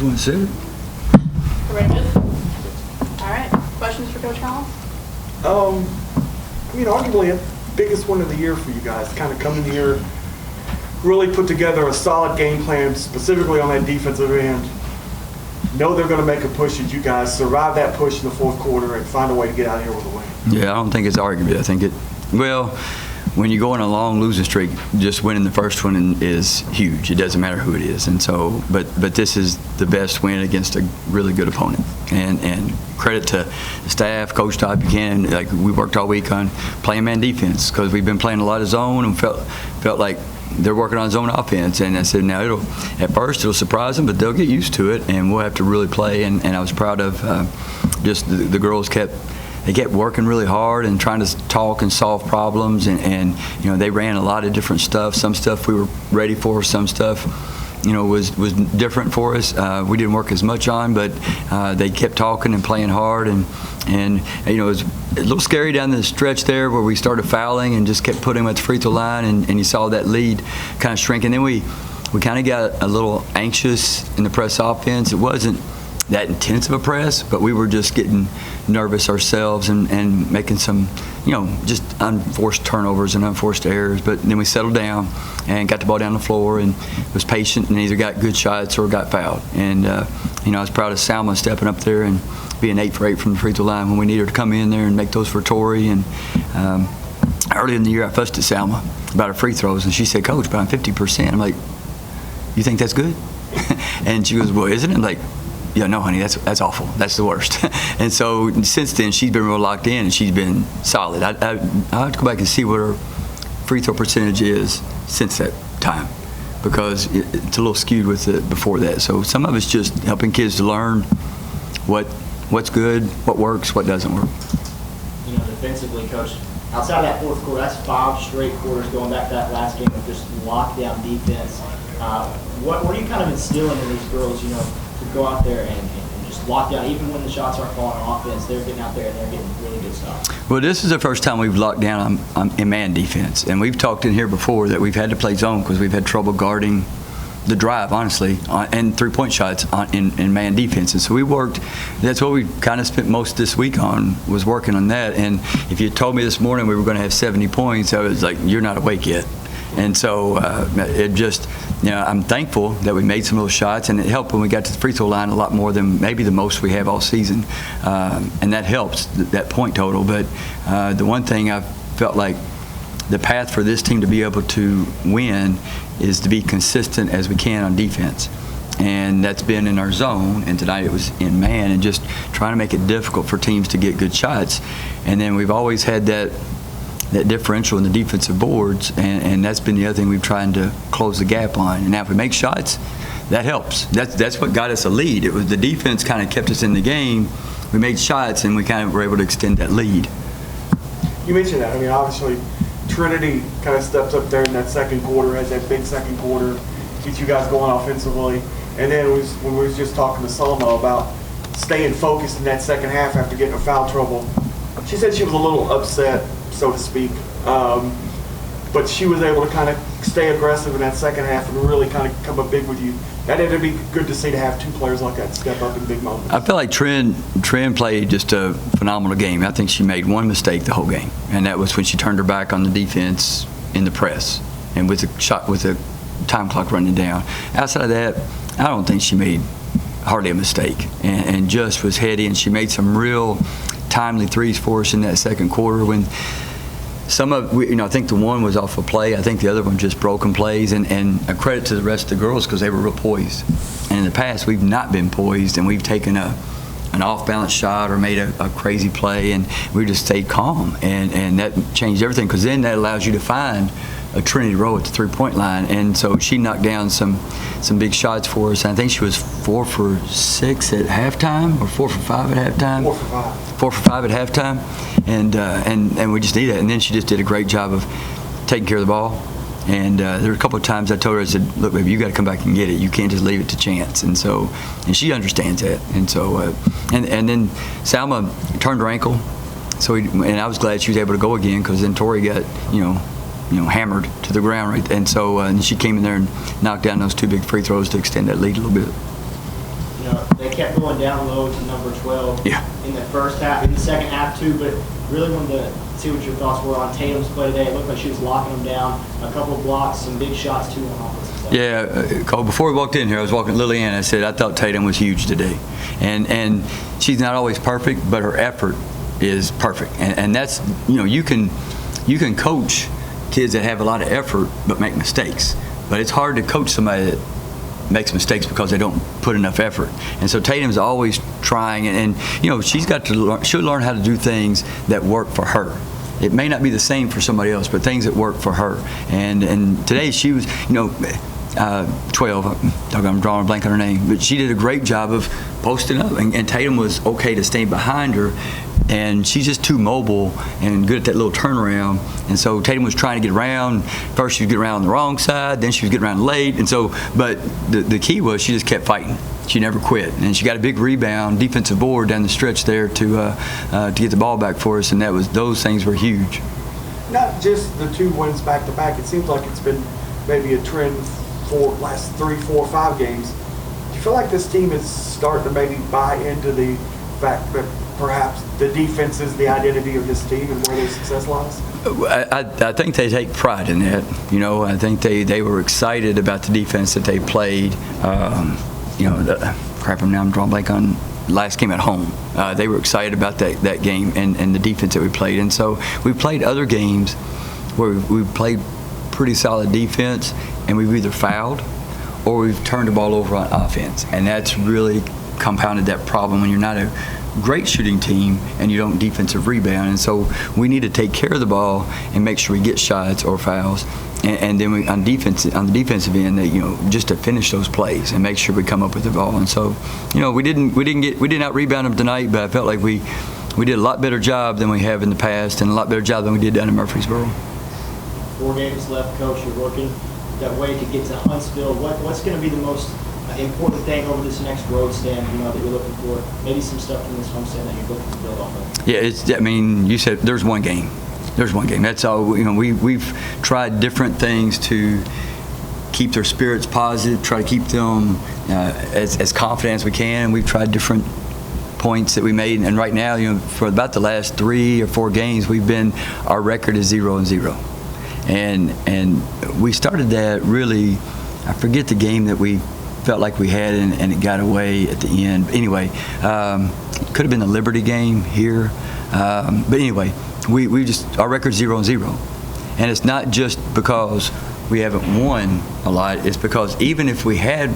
was when it said it. Everybody good? All right. Questions for Coach Collins? Arguably the biggest one of the year for you guys, kind of coming here, really put together a solid game plan, specifically on that defensive end. Know they're going to make a push at you guys, survive that push in the fourth quarter, and find a way to get out of here with a win. Yeah, I don't think it's arguable. I think when you go on a long losing streak, just winning the first one is huge. It doesn't matter who it is. And so, but this is the best win against a really good opponent. And credit to the staff, Coach Todd Buchanan. Like, we worked all week on playing man defense because we've been playing a lot of zone and felt like they're working on zone offense. And I said, now at first it'll surprise them, but they'll get used to it, and we'll have to really play. And I was proud of just the girls kept working really hard and trying to talk and solve problems, and they ran a lot of different stuff. Some stuff we were ready for, some stuff was different for us. We didn't work as much on, but they kept talking and playing hard, and it was a little scary down the stretch there where we started fouling and just kept putting them at the free throw line, and you saw that lead kind of shrink. And then we kind of got a little anxious in the press offense. It wasn't that intense of a press, but we were just getting nervous ourselves and making some, just unforced turnovers and unforced errors. But then we settled down and got the ball down the floor and was patient and either got good shots or got fouled. And, I was proud of Salma stepping up there and being 8 for 8 from the free throw line when we needed her to come in there and make those for Tori. And early in the year, I fussed at Salma about her free throws, and she said, "Coach, but I'm 50%. I'm like, "You think that's good?" And she goes, "Well, isn't it?" I'm like, "Yeah, no, honey, that's awful. That's the worst." And so since then, she's been real locked in, and she's been solid. I have to go back and see what her free throw percentage is since that time, because it's a little skewed with it before that. So some of it's just helping kids to learn what's good, what works, what doesn't work. Defensively, Coach, outside of that fourth quarter, that's 5 straight quarters going back to that last game of just lockdown defense. What are you kind of instilling in these girls, to go out there and just lock down, even when the shots aren't falling on offense, they're getting out there and they're getting really good stuff? Well, this is the first time we've locked down in man defense. And we've talked in here before that we've had to play zone because we've had trouble guarding the drive, honestly, and three-point shots in man defense. And so that's what we kind of spent most this week on, was working on that. And if you told me this morning we were going to have 70 points, I was like, "You're not awake yet." And so I'm thankful that we made some of those shots, and it helped when we got to the free throw line a lot more than maybe the most we have all season. And that helps, that point total. But the one thing I felt like the path for this team to be able to win is to be consistent as we can on defense. And that's been in our zone, and tonight it was in man, and just trying to make it difficult for teams to get good shots. And then we've always had that differential in the defensive boards, and that's been the other thing we've tried to close the gap on. And now if we make shots, that helps. That's what got us a lead. It was the defense kind of kept us in the game. We made shots, and we kind of were able to extend that lead. You mentioned that. Obviously, Trinity kind of steps up there in that second quarter, has that big second quarter, gets you guys going offensively. And then when we was just talking to Selma about staying focused in that second half after getting in foul trouble, she said she was a little upset, so to speak, but she was able to kind of stay aggressive in that second half and really kind of come up big with you. That had to be good to see, to have 2 players like that step up in big moments. I feel like Trin played just a phenomenal game. I think she made one mistake the whole game, and that was when she turned her back on the defense in the press and with the time clock running down. Outside of that, I don't think she made hardly a mistake, and just was heady, and she made some real timely threes for us in that second quarter when I think the one was off a play. I think the other one just broken plays, and a credit to the rest of the girls because they were real poised. And in the past, we've not been poised, and we've taken an off-balance shot or made a crazy play, and we just stayed calm, and that changed everything, because then that allows you to find a Trinity Rowe at the three-point line. And so she knocked down some big shots for us. I think she was 4 for 6 at halftime, or 4 for 5 at halftime. 4 for 5. 4 for 5 at halftime, and we just need it. And then she just did a great job of taking care of the ball. And there were a couple of times I told her, I said, "Look, baby, you got to come back and get it. You can't just leave it to chance." And she understands that. And so, and then Salma turned her ankle, and I was glad she was able to go again, because then Tori got hammered to the ground, right? And so and she came in there and knocked down those 2 big free throws to extend that lead a little bit. kept going down low to number 12 Yeah. in the first half, in the second half too, but really wanted to see what your thoughts were on Tatum's play today. It looked like she was locking them down, a couple of blocks, some big shots too on offensive side. Yeah, Cole, before we walked in here, I was walking with Lillian. I said, I thought Tatum was huge today. And she's not always perfect, but her effort is perfect. And that's, you can coach kids that have a lot of effort but make mistakes. But it's hard to coach somebody that makes mistakes because they don't put enough effort. And so Tatum's always trying, and she's got to learn, she'll learn how to do things that work for her. It may not be the same for somebody else, but things that work for her. And today she was, 12, I'm drawing a blank on her name, but she did a great job of posting up, and Tatum was okay to stay behind her. And she's just too mobile and good at that little turnaround. And so Tatum was trying to get around. First she was getting around on the wrong side, then she was getting around late. And so, but the key was she just kept fighting. She never quit. And she got a big rebound, defensive board down the stretch there to get the ball back for us. And those things were huge. Not just the 2 wins back to back. It seems like it's been maybe a trend for last 3, 4, 5 games. Do you feel like this team is starting to maybe buy into the fact that perhaps the defense is the identity of this team and where their success lies? I think they take pride in that. I think they were excited about the defense that they played. I'm drawing blank on last game at home. They were excited about that game and the defense that we played. And so we played other games where we played pretty solid defense and we've either fouled or we've turned the ball over on offense. And that's really compounded that problem when you're not a great shooting team and you don't defensive rebound. And so we need to take care of the ball and make sure we get shots or fouls. And then on the defensive end, just to finish those plays and make sure we come up with the ball. And so, we didn't out rebound them tonight, but I felt like we did a lot better job than we have in the past and a lot better job than we did down in Murfreesboro. 4 games left, Coach. You're working that way to get to Huntsville. What's going to be the most important thing over this next road stand, that you're looking for? Maybe some stuff from this homestand that you're looking to build off of. Yeah, you said there's one game. There's one game. That's all. We've tried different things to keep their spirits positive, try to keep them as confident as we can. We've tried different points that we made, and right now, for about the last 3 or 4 games, our record is 0-0, and we started that really. I forget the game that we felt like we had and it got away at the end. Anyway, it could have been the Liberty game here, but anyway, our record's 0-0, and it's not just because we haven't won a lot. It's because even if we had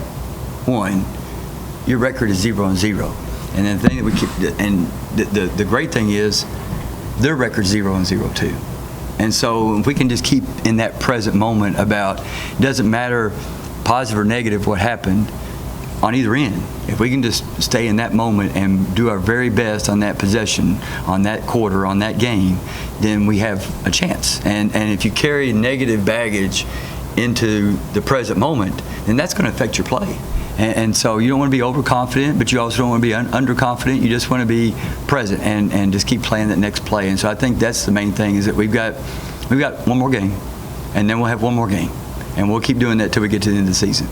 won, your record is 0-0. And then the thing that we keep, and the great thing is, their record's 0-0 too. And so if we can just keep in that present moment about, it doesn't matter positive or negative what happened on either end. If we can just stay in that moment and do our very best on that possession, on that quarter, on that game, then we have a chance. And if you carry negative baggage into the present moment, then that's going to affect your play. And so you don't want to be overconfident, but you also don't want to be underconfident. You just want to be present and just keep playing that next play. And so I think that's the main thing, is that we've got one more game, and then we'll have one more game. And we'll keep doing that till we get to the end of the season.